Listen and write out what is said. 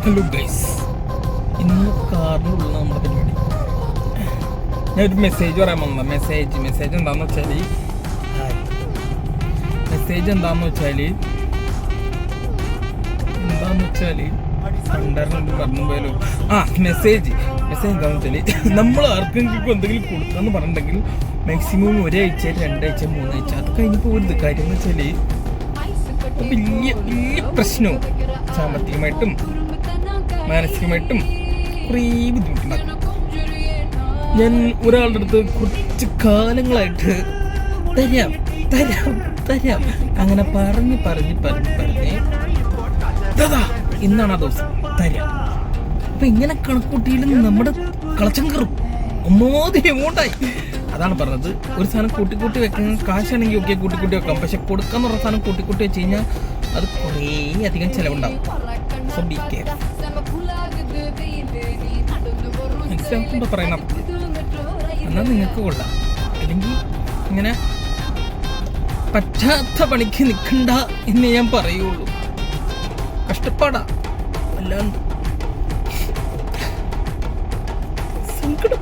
Hello guys, ഇന്ന് കാറിനുള്ള നമ്മുടെ പരിപാടി. ഞാനൊരു മെസ്സേജ് പറയാൻ വന്നത്. മെസ്സേജ് എന്താണെന്ന് വെച്ചാൽ കണ്ടറിഞ്ഞിട്ട് പറഞ്ഞു പോയാലോ. മെസ്സേജ് എന്താണെന്ന് വെച്ചാൽ, നമ്മൾ ആർക്കെങ്കിലും എന്തെങ്കിലും കൊടുക്കാന്ന് പറഞ്ഞിട്ടുണ്ടെങ്കിൽ മാക്സിമം ഒരാഴ്ച, 2 ആഴ്ച, 3 ആഴ്ച അത് കഴിഞ്ഞ് പോകരുത്. കാര്യം എന്ന് വെച്ചാൽ വലിയ പ്രശ്നവും സാമ്പത്തികമായിട്ടും മാനസികമായിട്ടും കുറേ ബുദ്ധിമുട്ടുണ്ടാക്കും. ഞാൻ ഒരാളുടെ അടുത്ത് കുറച്ച് കാലങ്ങളായിട്ട് തരാം അങ്ങനെ പറഞ്ഞ് ഇന്നാണ് ആ ദിവസം തരാം. അപ്പൊ ഇങ്ങനെ കണക്കൂട്ടിയിലും നമ്മുടെ കളച്ചം കയറും. ഒന്നാമത് എമൗണ്ടായി. അതാണ് പറഞ്ഞത്, ഒരു സാധനം കൂട്ടി വെക്കുന്ന കാശാണെങ്കിൽ ഓക്കെ, കൂട്ടി വെക്കാം. പക്ഷെ കൊടുക്കാന്ന് പറഞ്ഞ സാധനം കൂട്ടി വെച്ച് കഴിഞ്ഞാൽ അത് കുറേ അധികം ചിലവുണ്ടാവും. So be care. മനസ്സിലാക്കുമ്പോ പറയണം, എന്നാൽ നിങ്ങൾക്ക് കൊള്ളാം. അല്ലെങ്കിൽ ഇങ്ങനെ പറ്റാത്ത പണിക്ക് നിൽക്കണ്ട എന്ന് ഞാൻ പറയുള്ളൂ. കഷ്ടപ്പാടാ, അല്ലാണ്ട് സങ്കടം.